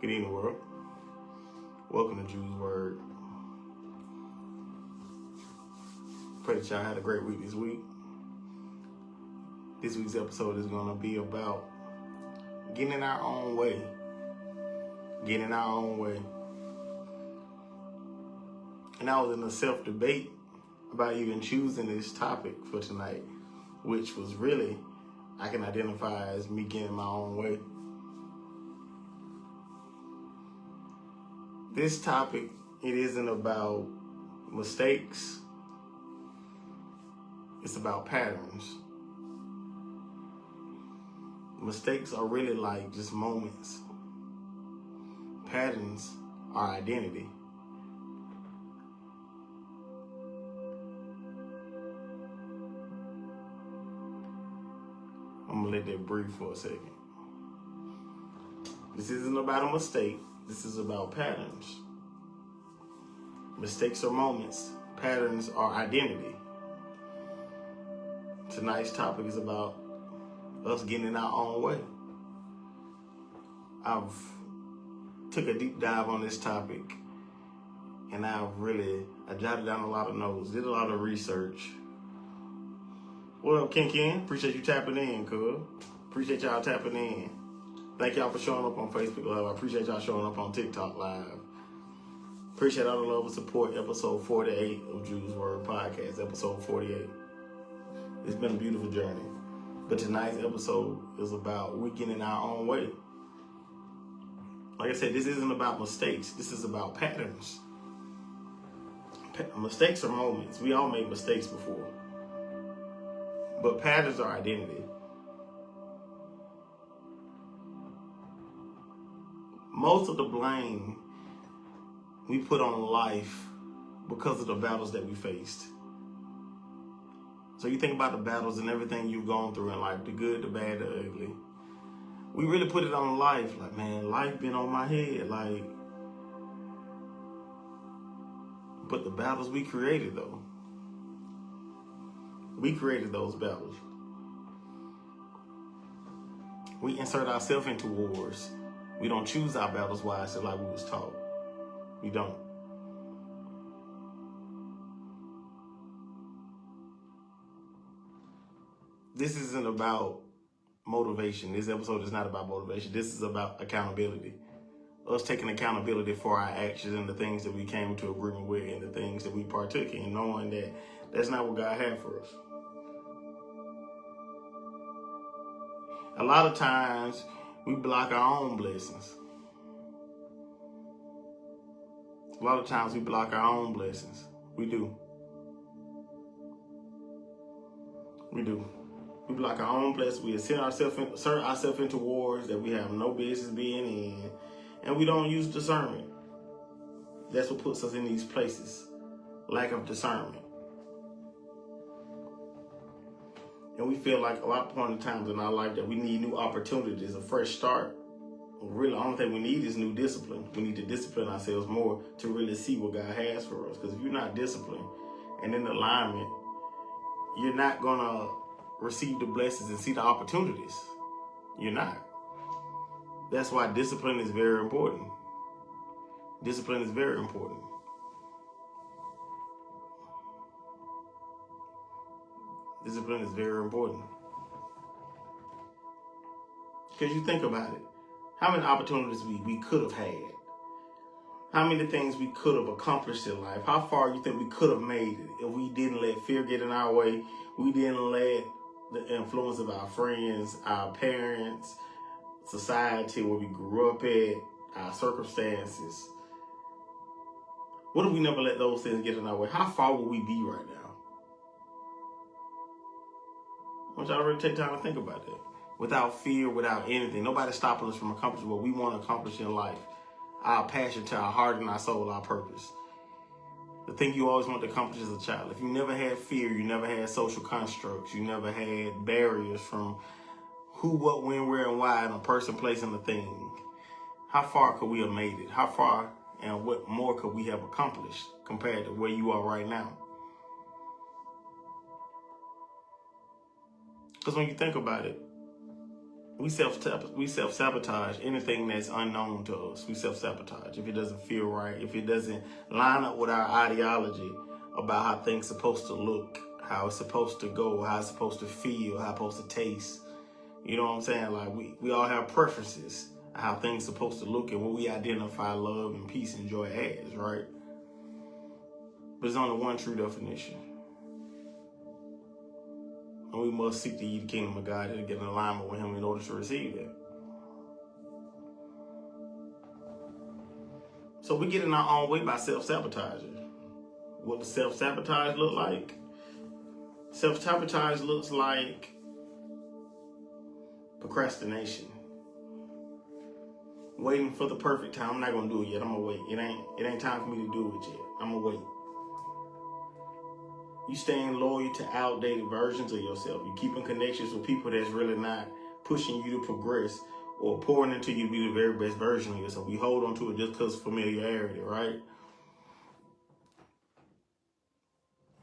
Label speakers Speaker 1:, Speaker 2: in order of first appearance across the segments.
Speaker 1: Good evening, world. Welcome to Jude's Word. Pray that y'all had a great week this week. This week's episode is going to be about getting in our own way. Getting in our own way. And I was in a self-debate about even choosing this topic for tonight, which was really, I can identify as me getting my own way. This topic, it isn't about mistakes. It's about patterns. Mistakes are really like just moments. Patterns are identity. I'm gonna let that breathe for a second. This isn't about a mistake. This is about patterns. Mistakes are moments. Patterns are identity. Tonight's topic is about us getting in our own way. I've took a deep dive on this topic, and I jotted down a lot of notes, did a lot of research. What up, Ken? Appreciate you tapping in, cuz. Appreciate y'all tapping in. Thank y'all for showing up on Facebook Live. I appreciate y'all showing up on TikTok Live. Appreciate all the love and support. Episode 48 of Jude's Word Podcast. Episode 48. It's been a beautiful journey. But tonight's episode is about we getting in our own way. Like I said, this isn't about mistakes. This is about patterns. Mistakes are moments. We all made mistakes before. But patterns are identity. Most of the blame we put on life because of the battles that we faced. So you think about the battles and everything you've gone through in life, the good, the bad, the ugly. We really put it on life. Like, man, life been on my head. But the battles we created, though. We created those battles. We insert ourselves into wars. We don't choose our battles wisely like we was taught. We don't. This isn't about motivation. This episode is not about motivation. This is about accountability. Us taking accountability for our actions and the things that we came to agreement with and the things that we partook in, knowing that that's not what God had for us. A lot of times, we block our own blessings. A lot of times we block our own blessings. We do. We block our own blessings. We insert ourselves into wars that we have no business being in. And we don't use discernment. That's what puts us in these places. Lack of discernment. And we feel like a lot of point in times in our life that we need new opportunities, a fresh start. Really, the only thing we need is new discipline. We need to discipline ourselves more to really see what God has for us. Because if you're not disciplined and in alignment, you're not going to receive the blessings and see the opportunities. You're not. That's why discipline is very important. Discipline is very important. Discipline is very important. Because you think about it. How many opportunities we could have had? How many things we could have accomplished in life? How far you think we could have made it if we didn't let fear get in our way? We didn't let the influence of our friends, our parents, society, where we grew up at, our circumstances. What if we never let those things get in our way? How far would we be right now? I want y'all to really take time to think about that. Without fear, without anything. Nobody's stopping us from accomplishing what we want to accomplish in life. Our passion to our heart and our soul, our purpose. The thing you always want to accomplish as a child. If you never had fear, you never had social constructs, you never had barriers from who, what, when, where, and why in a person, place, and a thing. How far could we have made it? How far and what more could we have accomplished compared to where you are right now? Because when you think about it, We self-sabotage anything that's unknown to us. We self-sabotage if it doesn't feel right, if it doesn't line up with our ideology about how things supposed to look, how it's supposed to go, how it's supposed to feel, how it's supposed to taste. You know what I'm saying? Like we all have preferences of how things supposed to look and what we identify love and peace and joy as, right? But there's only one true definition. And we must seek to eat the kingdom of God and get in alignment with Him in order to receive it. So we get in our own way by self-sabotaging. What does self-sabotage look like? Self-sabotage looks like procrastination. Waiting for the perfect time. I'm not gonna do it yet. I'm gonna wait. It ain't time for me to do it yet. I'm gonna wait. You staying loyal to outdated versions of yourself. You keeping connections with people that's really not pushing you to progress or pouring into you to be the very best version of yourself. We hold on to it just because of familiarity, right?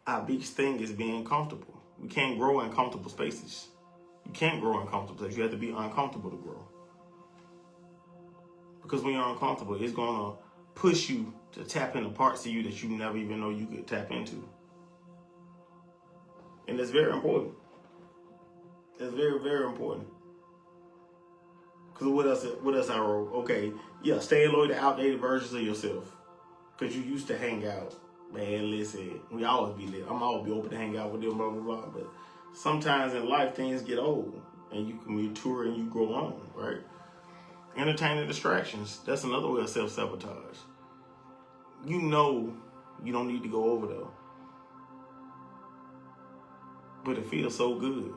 Speaker 1: Our biggest thing is being comfortable. We can't grow in comfortable spaces. You can't grow in comfortable places. You have to be uncomfortable to grow. Because when you're uncomfortable, it's going to push you to tap into parts of you that you never even know you could tap into. And that's very important. That's very, very important. Because what else I wrote? Okay, yeah, stay loyal to outdated versions of yourself. Because you used to hang out. Man, listen, we always be there. I'm always be open to hang out with them, blah, blah, blah. But sometimes in life, things get old. And you can mature and you grow on, right? Entertaining distractions. That's another way of self-sabotage. You know you don't need to go over there. But it feels so good.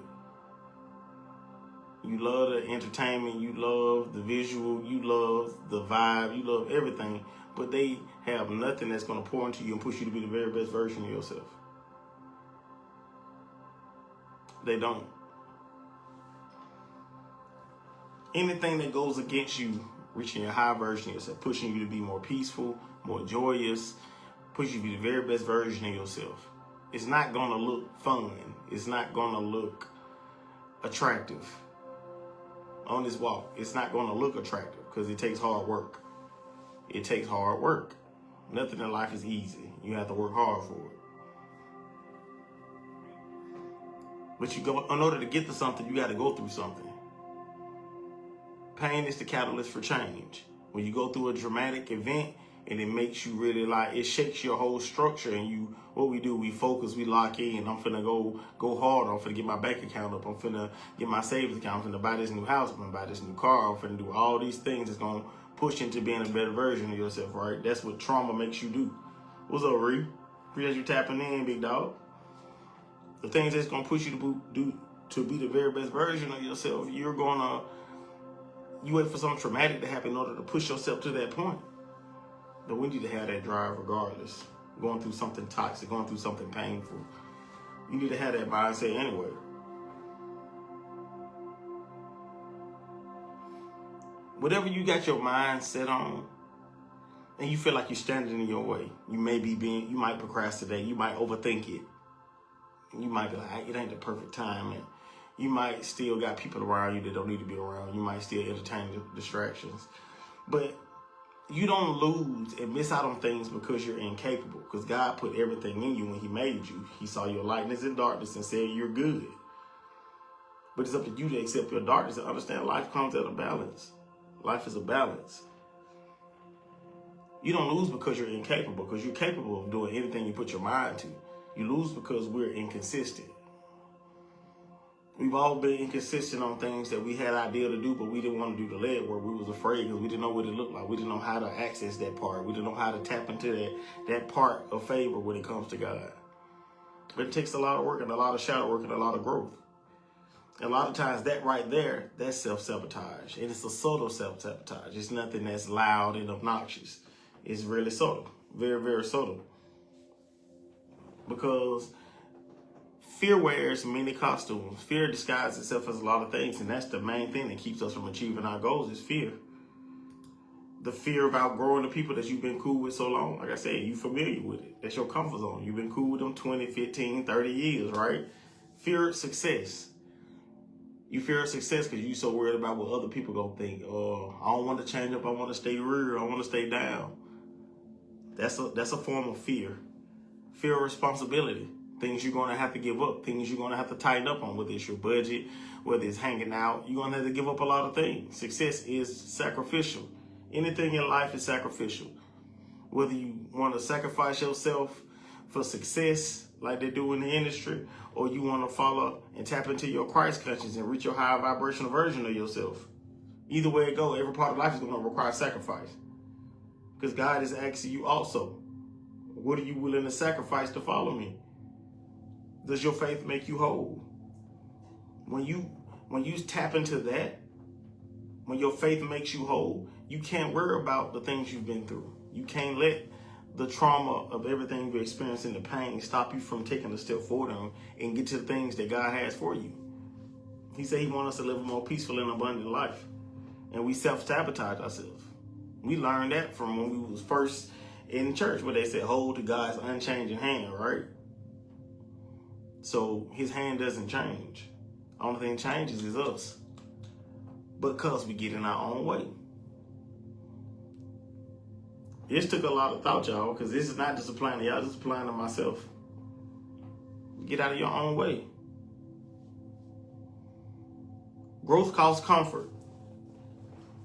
Speaker 1: You love the entertainment, you love the visual, you love the vibe, you love everything, but they have nothing that's going to pour into you and push you to be the very best version of yourself. They don't. Anything that goes against you reaching your high version of yourself, pushing you to be more peaceful, more joyous, pushing you to be the very best version of yourself. It's not going to look fun. It's not going to look attractive on this walk. It's not going to look attractive because it takes hard work. It takes hard work. Nothing in life is easy. You have to work hard for it. But in order to get to something, you got to go through something. Pain is the catalyst for change. When you go through a dramatic event, and it makes you really it shakes your whole structure. And what we do, we focus, we lock in. I'm finna go hard. I'm finna get my bank account up. I'm finna get my savings account. I'm finna buy this new house. I'm finna buy this new car. I'm finna do all these things that's gonna push you into being a better version of yourself, right? That's what trauma makes you do. What's up, Ree? Appreciate you tapping in, big dog. The things that's gonna push you to be the very best version of yourself, you wait for something traumatic to happen in order to push yourself to that point. But we need to have that drive regardless. Going through something toxic, going through something painful. You need to have that mindset anyway. Whatever you got your mind set on, and you feel like you're standing in your way, you might procrastinate, you might overthink it. You might be like, it ain't the perfect time. And you might still got people around you that don't need to be around. You might still entertain the distractions. But you don't lose and miss out on things because you're incapable. Because God put everything in you when He made you. He saw your lightness and darkness and said you're good. But it's up to you to accept your darkness and understand life comes at a balance. Life is a balance. You don't lose because you're incapable, because you're capable of doing anything you put your mind to. You lose because we're inconsistent. We've all been inconsistent on things that we had idea to do, but we didn't want to do the lead work. We was afraid because we didn't know what it looked like. We didn't know how to access that part. We didn't know how to tap into that part of favor when it comes to God. But it takes a lot of work and a lot of shadow work and a lot of growth. And a lot of times that right there, that's self-sabotage. And it's a subtle self-sabotage. It's nothing that's loud and obnoxious. It's really subtle. Very, very subtle. Because fear wears many costumes. Fear disguises itself as a lot of things, and that's the main thing that keeps us from achieving our goals is fear. The fear of outgrowing the people that you've been cool with so long. Like I said, you're familiar with it. That's your comfort zone. You've been cool with them 20, 15, 30 years, right? Fear of success. You fear success because you're so worried about what other people gonna think. Or I don't want to change up. I want to stay real. I want to stay down. That's a form of fear. Fear of responsibility. Things you're gonna have to give up. Things you're gonna have to tighten up on. Whether it's your budget, whether it's hanging out, you're gonna have to give up a lot of things. Success is sacrificial. Anything in life is sacrificial. Whether you want to sacrifice yourself for success, like they do in the industry, or you want to follow and tap into your Christ conscience and reach your higher vibrational version of yourself. Either way it go, every part of life is going to require sacrifice. Because God is asking you also, what are you willing to sacrifice to follow me? Does your faith make you whole? When you tap into that, when your faith makes you whole, you can't worry about the things you've been through. You can't let the trauma of everything you're experiencing, the pain, stop you from taking a step forward and get to the things that God has for you. He said he wants us to live a more peaceful and abundant life. And we self-sabotage ourselves. We learned that from when we was first in church, where they said, hold to God's unchanging hand, right? So his hand doesn't change. Only thing changes is us. Because we get in our own way. This took a lot of thought, y'all, because this is not just applying to y'all, this is applying to myself. Get out of your own way. Growth costs comfort.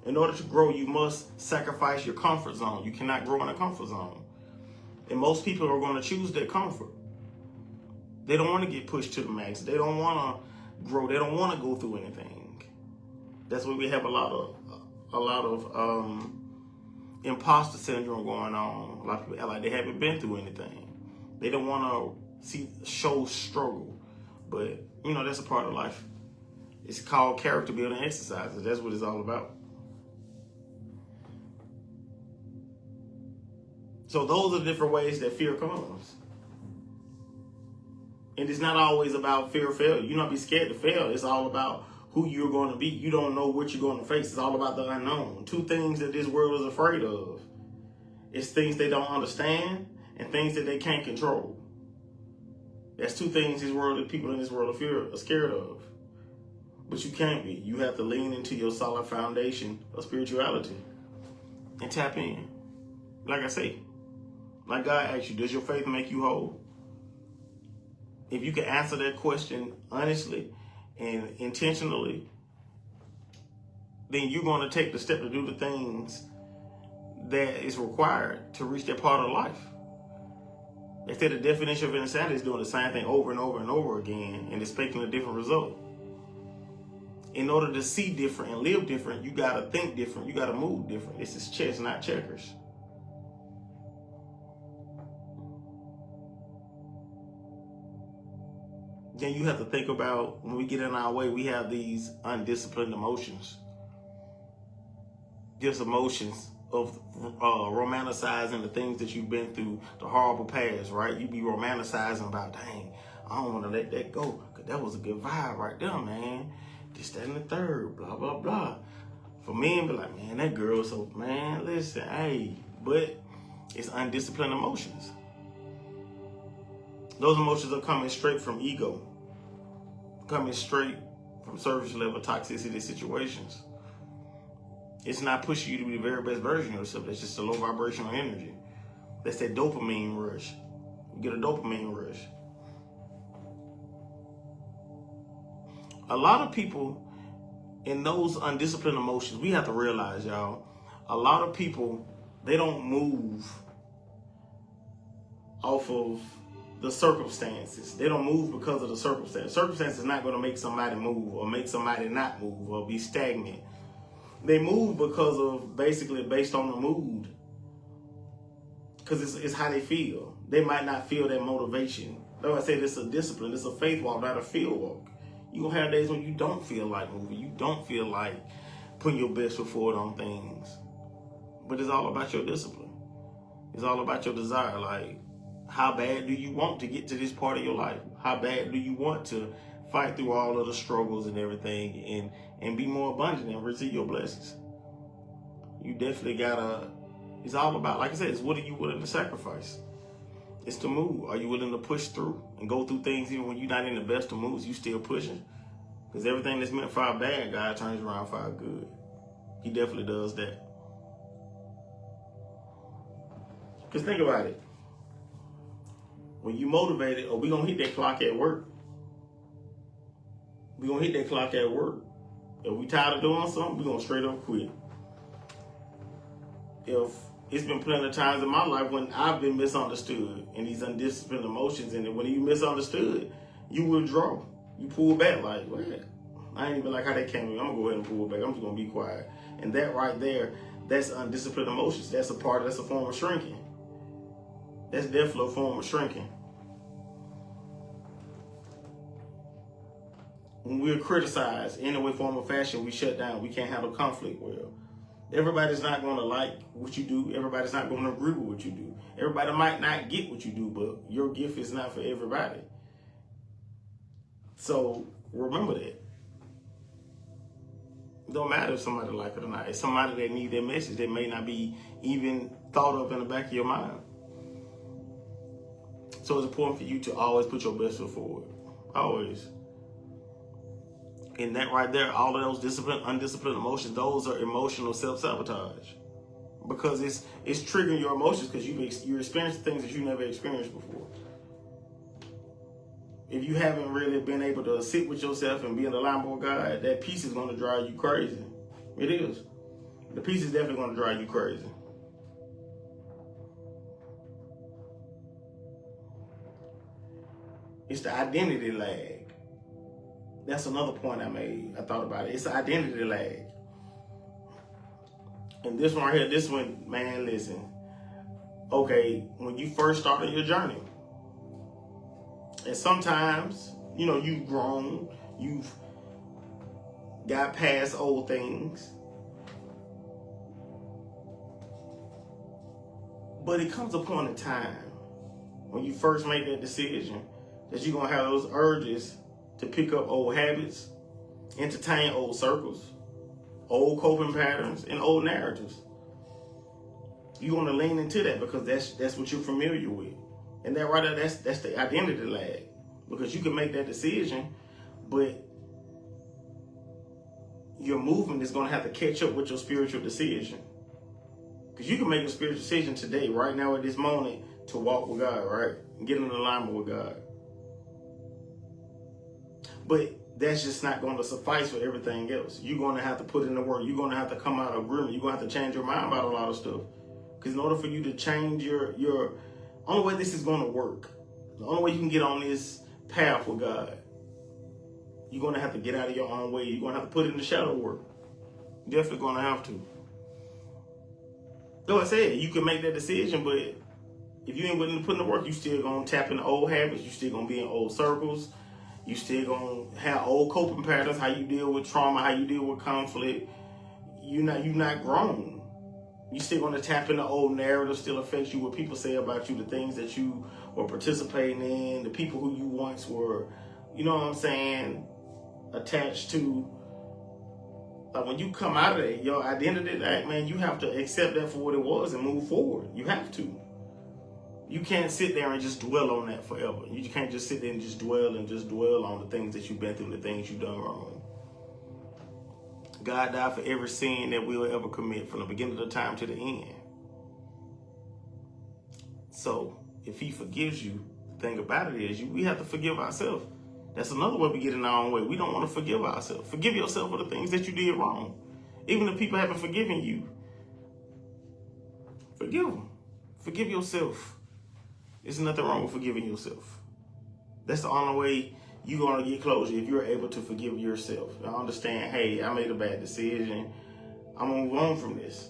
Speaker 1: In order to grow, you must sacrifice your comfort zone. You cannot grow in a comfort zone. And most people are going to choose their comfort. They don't want to get pushed to the max. They don't want to grow. They don't want to go through anything. That's why we have a lot of imposter syndrome going on. A lot of people act like they haven't been through anything. They don't want to show struggle. But, that's a part of life. It's called character building exercises. That's what it's all about. So those are different ways that fear comes. And it's not always about fear of failure. You not be scared to fail. It's all about who you're going to be. You don't know what you're going to face. It's all about the unknown. Two things that this world is afraid of. It's things they don't understand and things that they can't control. That's two things people in this world are scared of. But you can't be. You have to lean into your solid foundation of spirituality and tap in. Like I say, like God asked you, does your faith make you whole? If you can answer that question honestly and intentionally, then you're going to take the step to do the things that is required to reach that part of life. They say the definition of insanity is doing the same thing over and over and over again and expecting a different result. In order to see different and live different, you got to think different. You got to move different. This is chess, not checkers. Then you have to think about when we get in our way, we have these undisciplined emotions. Just emotions of romanticizing the things that you've been through, the horrible past, right? You be romanticizing about, dang, I don't want to let that go, because that was a good vibe right there, man. This, that, and the third, blah, blah, blah. For men, be like, man, that girl, so, man, listen, hey. But it's undisciplined emotions. Those emotions are coming straight from ego, coming straight from surface level toxicity situations. It's not pushing you to be the very best version of yourself. That's just a low vibrational energy. That's that dopamine rush. You get a dopamine rush. A lot of people in those undisciplined emotions, we have to realize, y'all, a lot of people, they don't move off of the circumstances. They don't move because of the circumstances. Circumstances is not going to make somebody move or make somebody not move or be stagnant. They move because of based on the mood. Because it's how they feel. They might not feel that motivation. That's why I say this is a discipline. It's a faith walk, not a field walk. You're going to have days when you don't feel like moving. You don't feel like putting your best foot forward on things. But it's all about your discipline. It's all about your desire. Like, how bad do you want to get to this part of your life? How bad do you want to fight through all of the struggles and everything and be more abundant and receive your blessings? You definitely gotta, it's all about, like I said, it's what are you willing to sacrifice? It's to move. Are you willing to push through and go through things even when you're not in the best of moods? You still pushing? Because everything that's meant for our bad, God turns around for our good. He definitely does that. Because think about it. When you motivated, we going to hit that clock at work. We going to hit that clock at work. If we tired of doing something, we going to straight up quit. If it's been plenty of times in my life when I've been misunderstood and these undisciplined emotions, and when you misunderstood, you withdraw. You pull back like, well, I ain't even like how they came in. I'm going to go ahead and pull back. I'm just going to be quiet. And that right there, that's undisciplined emotions. That's a form of shrinking. That's definitely a form of shrinking. When we're criticized in a way, form, or fashion, we shut down. We can't handle conflict well. Everybody's not going to like what you do. Everybody's not going to agree with what you do. Everybody might not get what you do, but your gift is not for everybody. So remember that. It don't matter if somebody like it or not. It's somebody that need that message that may not be even thought of in the back of your mind. So it's important for you to always put your best foot forward. Always. And that right there, all of those disciplined, undisciplined emotions, those are emotional self-sabotage. Because it's triggering your emotions because you're experiencing things that you never experienced before. If you haven't really been able to sit with yourself and be in alignment with God, that peace is going to drive you crazy. It is. The peace is definitely going to drive you crazy. It's the identity lag. That's another point I made. I thought about it. It's the identity lag. And this one right here, this one, man, listen. Okay, when you first started your journey, and sometimes, you've grown, you've got past old things. But it comes a point in time when you first make that decision that you're going to have those urges to pick up old habits, entertain old circles, old coping patterns, and old narratives. You want to lean into that because that's what you're familiar with. And that right there, that's the identity lag. Because you can make that decision, but your movement is going to have to catch up with your spiritual decision. Because you can make a spiritual decision today, right now at this moment, to walk with God, right? And get in alignment with God. But that's just not going to suffice for everything else. You're going to have to put in the work. You're going to have to come out of agreement. You're going to have to change your mind about a lot of stuff. Because in order for you to change your only way this is going to work, the only way you can get on this path with God, you're going to have to get out of your own way. You're going to have to put in the shadow work. You're definitely going to have to. Though I said, you can make that decision, but if you ain't willing to put in the work, you still going to tap into old habits. You still going to be in old circles. You still going to have old coping patterns, how you deal with trauma, how you deal with conflict. You're not grown. You still going to tap into old narratives, still affects you, what people say about you, the things that you were participating in, the people who you once were, attached to. Like when you come out of that, your identity, man, you have to accept that for what it was and move forward. You have to. You can't sit there and just dwell on that forever. You can't just sit there and just dwell on the things that you've been through, the things you've done wrong. God died for every sin that we'll ever commit from the beginning of the time to the end. So if he forgives you, the thing about it is we have to forgive ourselves. That's another way we get in our own way. We don't want to forgive ourselves. Forgive yourself for the things that you did wrong. Even if people haven't forgiven you, forgive them. Forgive yourself. There's nothing wrong with forgiving yourself. That's the only way you're going to get closure, if you're able to forgive yourself. I understand, hey, I made a bad decision. I'm going to move on from this.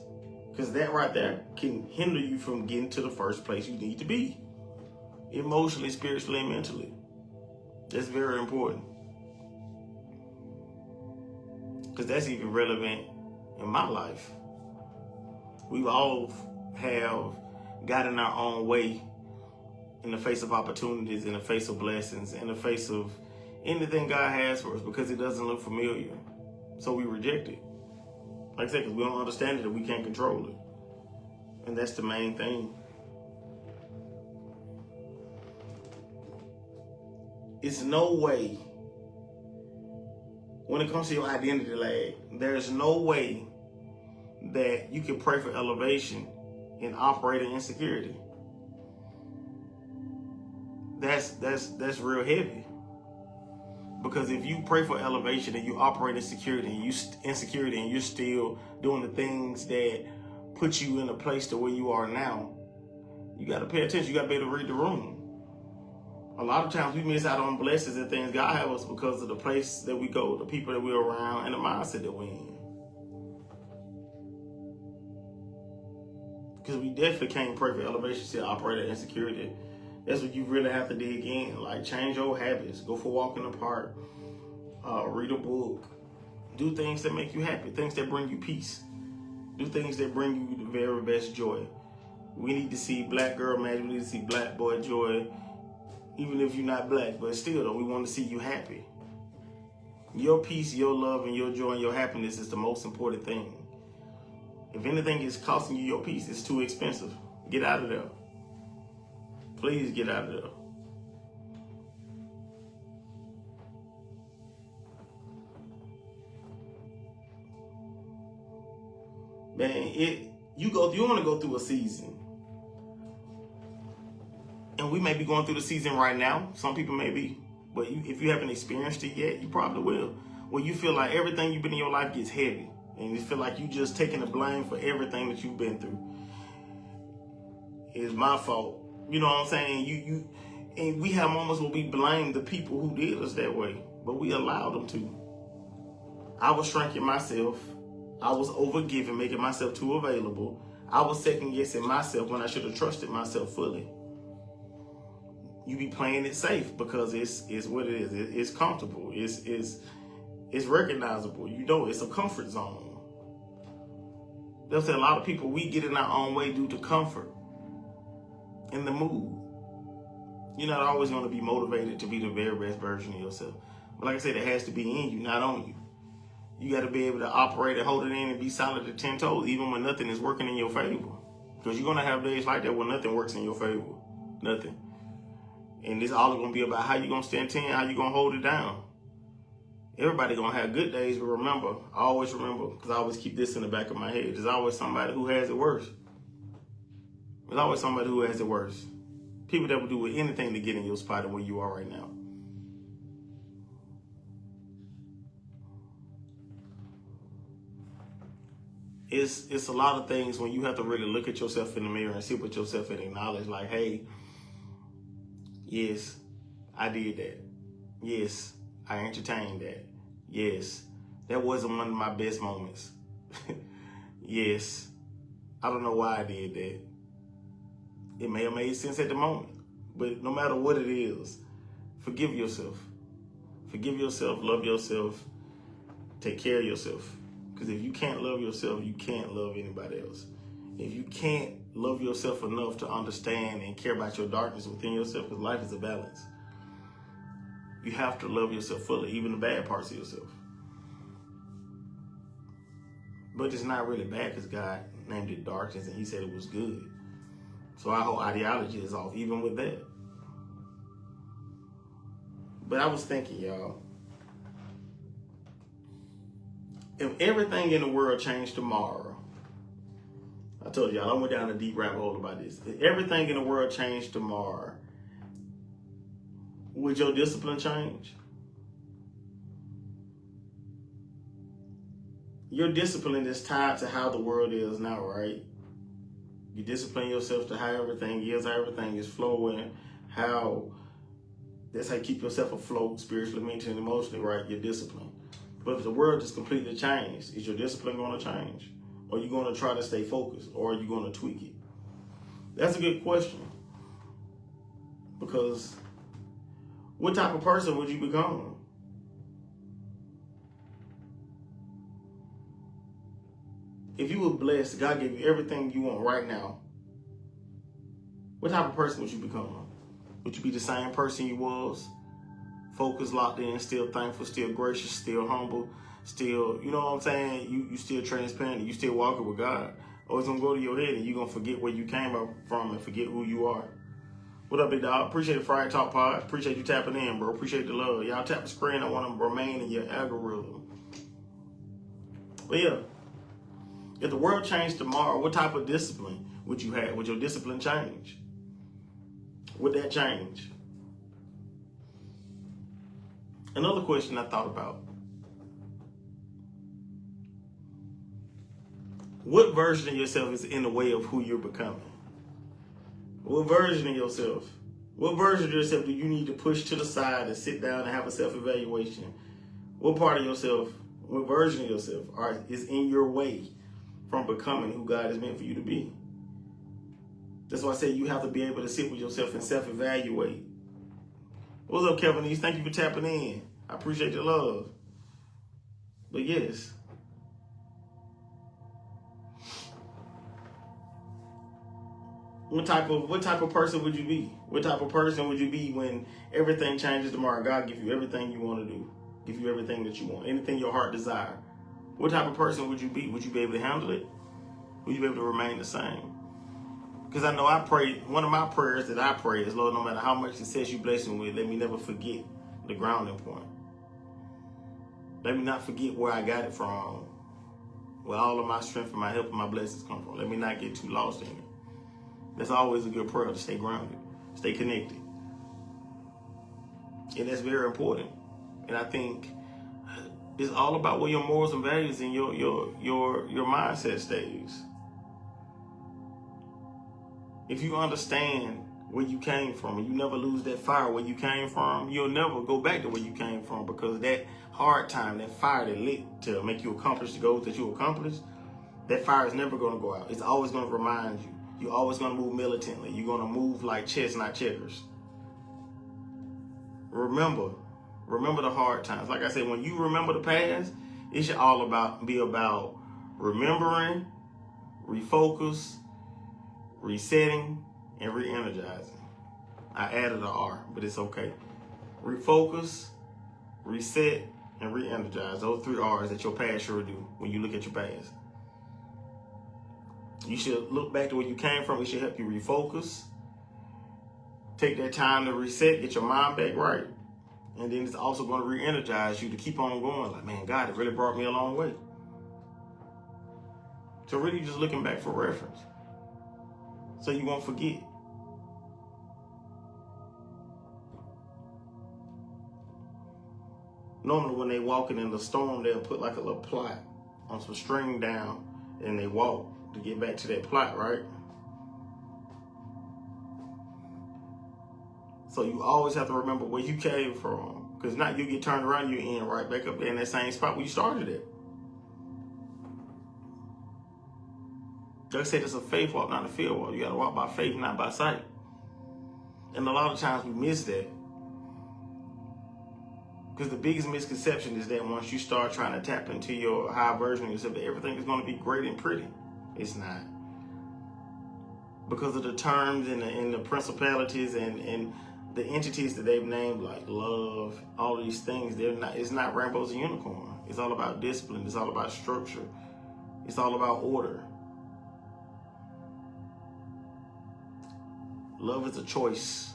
Speaker 1: Because that right there can hinder you from getting to the first place you need to be. Emotionally, spiritually, and mentally. That's very important. Because that's even relevant in my life. We all have got in our own way in the face of opportunities, in the face of blessings, in the face of anything God has for us, because it doesn't look familiar. So we reject it. Like I said, because we don't understand it and we can't control it. And that's the main thing. It's no way when it comes to your identity lag, there's no way that you can pray for elevation and operate in insecurity. That's real heavy. Because if you pray for elevation and you operate in insecurity and you're still doing the things that put you in a place to where you are now, you got to pay attention. You got to be able to read the room. A lot of times we miss out on blessings and things God has us because of the place that we go, the people that we're around, and the mindset that we're in. Because we definitely can't pray for elevation to operate in insecurity. That's what you really have to dig in. Like, change your habits. Go for a walk in the park. Read a book. Do things that make you happy. Things that bring you peace. Do things that bring you the very best joy. We need to see black girl magic. We need to see black boy joy. Even if you're not black. But still, though, we want to see you happy. Your peace, your love, and your joy and your happiness is the most important thing. If anything is costing you your peace, it's too expensive. Get out of there. Please get out of there. Man, you want to go through a season. And we may be going through the season right now. Some people may be. But if you haven't experienced it yet, you probably will. Where you feel like everything you've been in your life gets heavy. And you feel like you just taking the blame for everything that you've been through. It's my fault. You know what I'm saying? And we have moments where we blame the people who did us that way, but we allowed them to. I was shrinking myself. I was overgiving, making myself too available. I was second guessing myself when I should have trusted myself fully. You be playing it safe because it's what it is. It's comfortable. It's recognizable. You know, it's a comfort zone. They'll say a lot of people, we get in our own way due to comfort. In the mood. You're not always going to be motivated to be the very best version of yourself. But like I said, it has to be in you, not on you. You got to be able to operate and hold it in and be solid at 10 toes, even when nothing is working in your favor. Because you're going to have days like that when nothing works in your favor. Nothing. And it's all going to be about how you're going to stand 10, how you're going to hold it down. Everybody going to have good days, but remember, because I always keep this in the back of my head, there's always somebody who has it worse. There's always somebody who has it worse. People that will do anything to get in your spot and where you are right now. It's a lot of things when you have to really look at yourself in the mirror and sit with yourself and acknowledge, like, hey, yes, I did that. Yes, I entertained that. Yes, that wasn't one of my best moments. Yes, I don't know why I did that. It may have made sense at the moment, but no matter what it is, forgive yourself. Forgive yourself, love yourself, take care of yourself. Because if you can't love yourself, you can't love anybody else. If you can't love yourself enough to understand and care about your darkness within yourself, because life is a balance, you have to love yourself fully, even the bad parts of yourself. But it's not really bad because God named it darkness and he said it was good. So our whole ideology is off, even with that. But I was thinking, y'all, if everything in the world changed tomorrow, I told y'all, I went down a deep rabbit hole about this. If everything in the world changed tomorrow, would your discipline change? Your discipline is tied to how the world is now, right? You discipline yourself to how everything is flowing, that's how you keep yourself afloat spiritually, mentally, and emotionally, right? Your discipline. But if the world is completely changed, is your discipline going to change? Or are you going to try to stay focused? Or are you going to tweak it? That's a good question. Because what type of person would you become? If you were blessed, God gave you everything you want right now, what type of person would you become? Would you be the same person you was? Focused, locked in, still thankful, still gracious, still humble, still, you know what I'm saying? You still transparent, you still walking with God. Or it's going to go to your head and you're going to forget where you came from and forget who you are. What What up, big dog? Appreciate the Friday Talk Pod. Appreciate you tapping in, bro. Appreciate the love. Y'all tap the screen. I want to remain in your algorithm. But yeah, if the world changed tomorrow, what type of discipline would you have? Would your discipline change? Would that change? Another question I thought about. What version of yourself is in the way of who you're becoming? What version of yourself? What version of yourself do you need to push to the side and sit down and have a self-evaluation? What part of yourself, what version of yourself is in your way from becoming who God has meant for you to be? That's why I say you have to be able to sit with yourself and self-evaluate. What's up, Kevin East? Thank you for tapping in. I appreciate your love. But yes, what type of person would you be? What type of person would you be when everything changes tomorrow? God give you everything you want to do, give you everything that you want, anything your heart desire. What type of person would you be? Would you be able to handle it? Would you be able to remain the same? Because I know I pray, one of my prayers that I pray is, Lord, no matter how much success you bless me with, let me never forget the grounding point. Let me not forget where I got it from, where all of my strength and my help and my blessings come from. Let me not get too lost in it. That's always a good prayer, to stay grounded, stay connected. And that's very important. And I think it's all about where your morals and values and your mindset stays. If you understand where you came from and you never lose that fire where you came from, you'll never go back to where you came from, because that hard time, that fire that lit to make you accomplish the goals that you accomplished, that fire is never going to go out. It's always going to remind you. You're always going to move militantly. You're going to move like chess, not checkers. Remember the hard times. Like I said, when you remember the past, it should be about remembering, refocus, resetting, and re-energizing. I added an R, but it's okay. Refocus, reset, and re-energize. Those 3 R's that your past sure do when you look at your past. You should look back to where you came from. It should help you refocus. Take that time to reset, get your mind back right. And then it's also going to re-energize you to keep on going. Like, man, God, it really brought me a long way. So really just looking back for reference, so you won't forget. Normally when they walking in the storm, they'll put like a little plot on some string down and they walk to get back to that plot, right? So you always have to remember where you came from, because not you get turned around, you end right back up there in that same spot where you started at. Like I said, it's a faith walk, not a field walk. You got to walk by faith, not by sight. And a lot of times we miss that, because the biggest misconception is that once you start trying to tap into your high version of yourself, that everything is going to be great and pretty. It's not. Because of the terms and the principalities and the entities that they've named, like love, all these things, it's not rainbows and unicorns. It's all about discipline. It's all about structure. It's all about order. Love is a choice.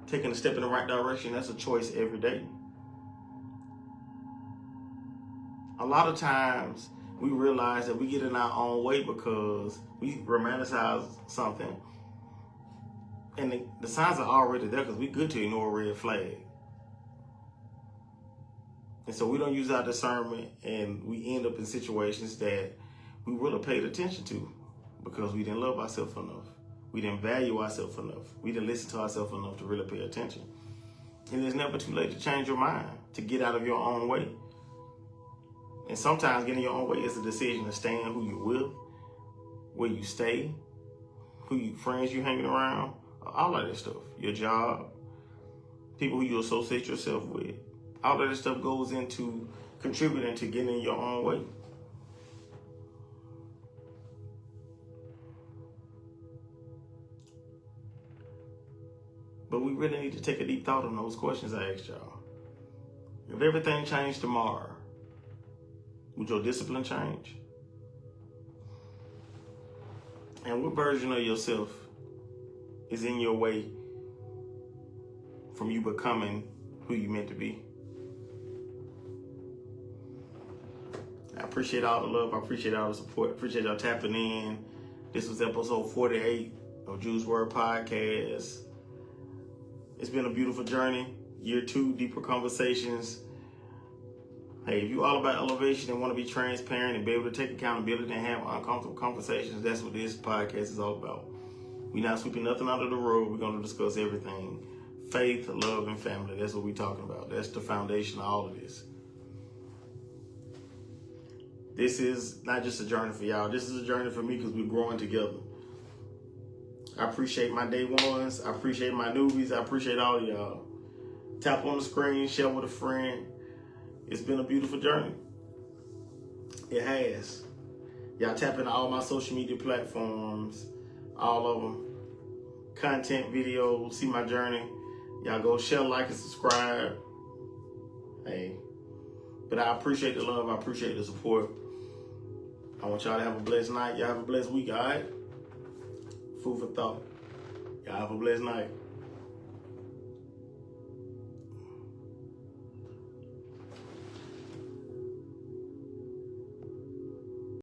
Speaker 1: Taking a step in the right direction, that's a choice every day. A lot of times we realize that we get in our own way because we romanticize something. And the signs are already there, because we're good to ignore a red flag. And so we don't use our discernment, and we end up in situations that we really paid attention to because we didn't love ourselves enough. We didn't value ourselves enough. We didn't listen to ourselves enough to really pay attention. And it's never too late to change your mind, to get out of your own way. And sometimes getting your own way is a decision to stand who you're with, where you stay, friends you hanging around, all of that stuff. Your job, people who you associate yourself with. All of that stuff goes into contributing to getting in your own way. But we really need to take a deep thought on those questions I asked y'all. If everything changed tomorrow, would your discipline change? And what version of yourself is in your way from you becoming who you meant to be. I appreciate all the love. I appreciate all the support. Appreciate y'all tapping in. This was episode 48 of Juice Word Podcast. It's been a beautiful journey. Year 2, deeper conversations. Hey, if you all about elevation and want to be transparent and be able to take accountability and have uncomfortable conversations, that's what this podcast is all about. We're not sweeping nothing under the rug. We're going to discuss everything. Faith, love, and family. That's what we're talking about. That's the foundation of all of this. This is not just a journey for y'all. This is a journey for me because we're growing together. I appreciate my day ones. I appreciate my newbies. I appreciate all of y'all. Tap on the screen, share with a friend. It's been a beautiful journey. It has. Y'all tap into all my social media platforms, all of them. Content, videos, see my journey. Y'all go share, like, and subscribe. Hey. But I appreciate the love. I appreciate the support. I want y'all to have a blessed night. Y'all have a blessed week, all right? Food for thought. Y'all have a blessed night.